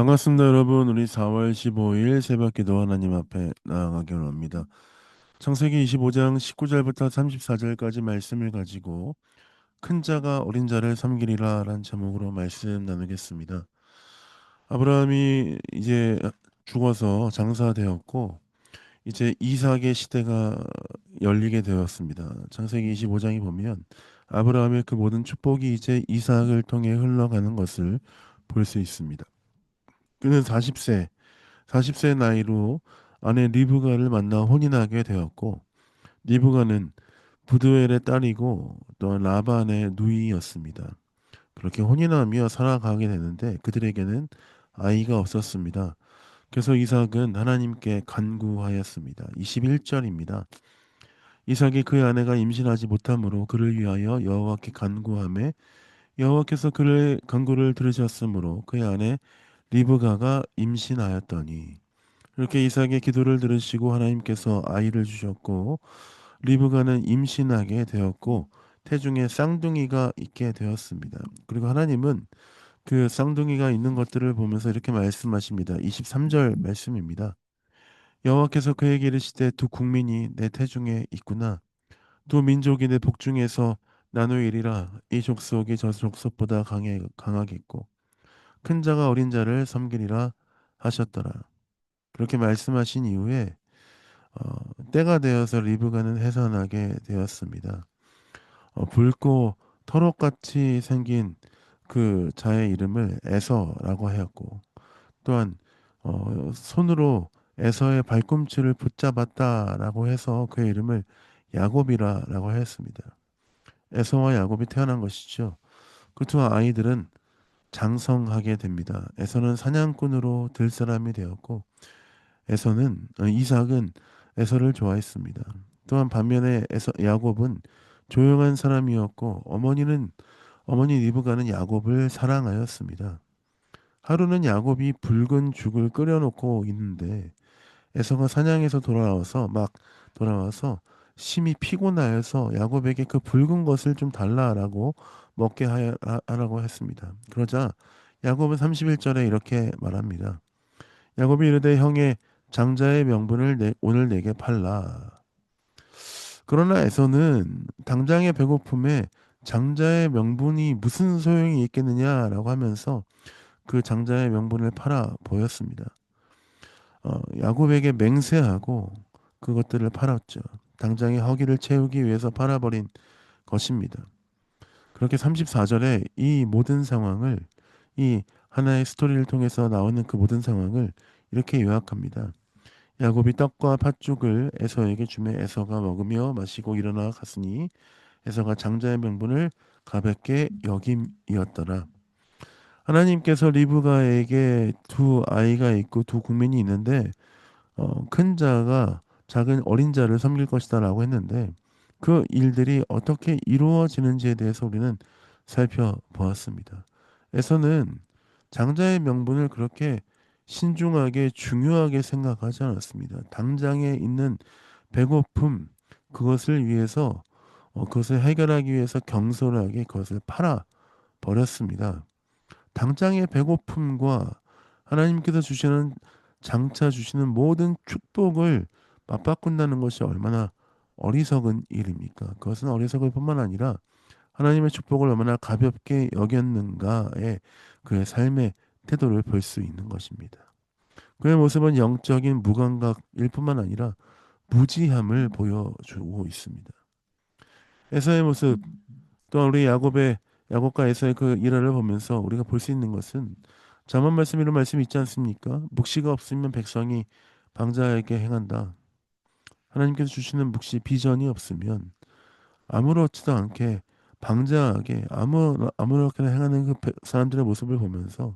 반갑습니다, 여러분. 우리 4월 15일 새벽기도 하나님 앞에 나아가기 원합니다. 창세기 25장 19절부터 34절까지 말씀을 가지고 큰 자가 어린 자를 섬기리라 라는 제목으로 말씀 나누겠습니다. 아브라함이 이제 죽어서 장사되었고 이제 이삭의 시대가 열리게 되었습니다. 창세기 25장에 보면 아브라함의 그 모든 축복이 이제 이삭을 통해 흘러가는 것을 볼 수 있습니다. 그는 40세 나이로 아내 리브가를 만나 혼인하게 되었고, 리브가는 부두엘의 딸이고 또한 라반의 누이였습니다. 그렇게 혼인하며 살아가게 되는데 그들에게는 아이가 없었습니다. 그래서 이삭은 하나님께 간구하였습니다. 21절입니다. 이삭이 그의 아내가 임신하지 못하므로 그를 위하여 여호와께 간구하매 여호와께서 그의 간구를 들으셨으므로 그의 아내 리브가가 임신하였더니, 이렇게 이삭의 기도를 들으시고 하나님께서 아이를 주셨고 리브가는 임신하게 되었고 태중에 쌍둥이가 있게 되었습니다. 그리고 하나님은 그 쌍둥이가 있는 것들을 보면서 이렇게 말씀하십니다. 23절 말씀입니다. 여호와께서 그에게 이르시되 두 국민이 내 태중에 있구나. 두 민족이 내 복중에서 나누이리라. 이 족속이 저 족속보다 강하겠고 큰 자가 어린 자를 섬기리라 하셨더라. 그렇게 말씀하신 이후에 때가 되어서 리브가는 해산하게 되었습니다. 붉고 터럭같이 생긴 그 자의 이름을 에서라고 하였고, 또한 손으로 에서의 발꿈치를 붙잡았다라고 해서 그의 이름을 야곱이라고 하였습니다. 에서와 야곱이 태어난 것이죠. 그 두 아이들은 장성하게 됩니다. 에서는 사냥꾼으로 될 사람이 되었고 이삭은 에서를 좋아했습니다. 또한 반면에 야곱은 조용한 사람이었고 어머니 리브가는 야곱을 사랑하였습니다. 하루는 야곱이 붉은 죽을 끓여놓고 있는데 에서가 사냥에서 돌아와서 심히 피곤하여서 야곱에게 그 붉은 것을 좀 달라라고 먹게 하라고 했습니다. 그러자 야곱은 31절에 이렇게 말합니다. 야곱이 이르되 형의 장자의 명분을 오늘 내게 팔라. 그러나 에서는 당장의 배고픔에 장자의 명분이 무슨 소용이 있겠느냐라고 하면서 그 장자의 명분을 팔아 보였습니다. 야곱에게 맹세하고 그것들을 팔았죠. 당장의 허기를 채우기 위해서 팔아버린 것입니다. 그렇게 34절에 이 모든 상황을, 이 하나의 스토리를 통해서 나오는 그 모든 상황을 이렇게 요약합니다. 야곱이 떡과 팥죽을 에서에게 주매 에서가 먹으며 마시고 일어나 갔으니 에서가 장자의 명분을 가볍게 여김이었더라. 하나님께서 리브가에게 두 아이가 있고 두 국민이 있는데 큰 자가 작은 어린 자를 섬길 것이다라고 했는데 그 일들이 어떻게 이루어지는지에 대해서 우리는 살펴보았습니다. 에서는 장자의 명분을 그렇게 신중하게 중요하게 생각하지 않았습니다. 당장에 있는 배고픔 그것을 위해서 그것을 해결하기 위해서 경솔하게 그것을 팔아 버렸습니다. 당장의 배고픔과 하나님께서 장차 주시는 모든 축복을 맞바꾼다는 것이 얼마나 어리석은 일입니까? 그것은 어리석을 뿐만 아니라 하나님의 축복을 얼마나 가볍게 여겼는가의 그의 삶의 태도를 볼 수 있는 것입니다. 그의 모습은 영적인 무감각일 뿐만 아니라 무지함을 보여주고 있습니다. 에서의 모습, 또한 우리 야곱과 에서의 그 일화를 보면서 우리가 볼 수 있는 것은 잠언 말씀 이런 말씀이 있지 않습니까? 묵시가 없으면 백성이 방자에게 행한다. 하나님께서 주시는 묵시 비전이 없으면 아무렇지도 않게 방자하게 아무렇게나 행하는 그 사람들의 모습을 보면서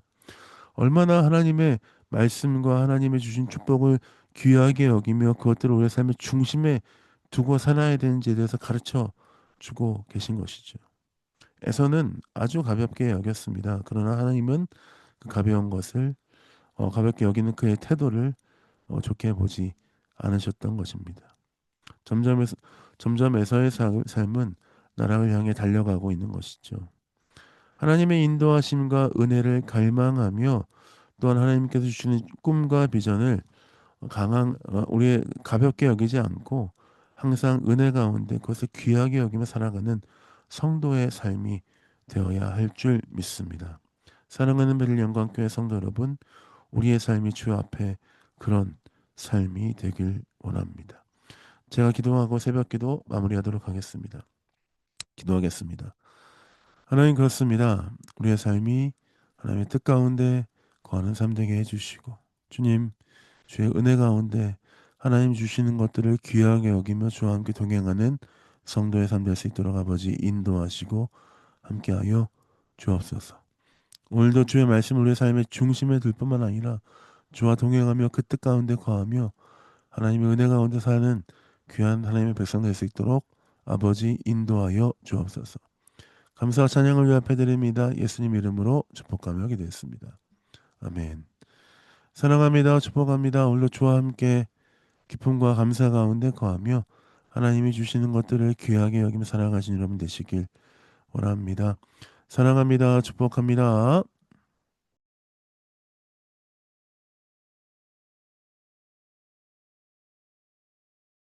얼마나 하나님의 말씀과 하나님의 주신 축복을 귀하게 여기며 그것들을 우리의 삶의 중심에 두고 살아야 되는지에 대해서 가르쳐 주고 계신 것이죠. 에서는 아주 가볍게 여겼습니다. 그러나 하나님은 그 가벼운 것을 가볍게 여기는 그의 태도를 좋게 보지 않으셨던 것입니다. 점점 에서, 점점 에서의 삶은 나락을 향해 달려가고 있는 것이죠. 하나님의 인도하심과 은혜를 갈망하며 또한 하나님께서 주시는 꿈과 비전을 우리의 가볍게 여기지 않고 항상 은혜 가운데 그것을 귀하게 여기며 살아가는 성도의 삶이 되어야 할 줄 믿습니다. 사랑하는 베릴 영광교회 성도 여러분, 우리의 삶이 주 앞에 그런 삶이 되길 원합니다. 제가 기도하고 새벽기도 마무리하도록 하겠습니다. 기도하겠습니다. 하나님, 그렇습니다. 우리의 삶이 하나님의 뜻 가운데 거하는 삶 되게 해주시고, 주님, 주의 은혜 가운데 하나님 주시는 것들을 귀하게 여기며 주와 함께 동행하는 성도의 삶 될 수 있도록 아버지 인도하시고 함께하여 주옵소서. 오늘도 주의 말씀을 우리의 삶의 중심에 둘 뿐만 아니라 주와 동행하며 그 뜻 가운데 거하며 하나님의 은혜 가운데 사는 귀한 하나님의 백성 될 수 있도록 아버지 인도하여 주옵소서. 감사와 찬양을 위하여 드립니다. 예수님 이름으로 축복하며 기도했습니다. 아멘. 사랑합니다. 축복합니다. 오늘도 주와 함께 기쁨과 감사 가운데 거하며 하나님이 주시는 것들을 귀하게 여기며 살아가신 여러분 되시길 원합니다. 사랑합니다. 축복합니다.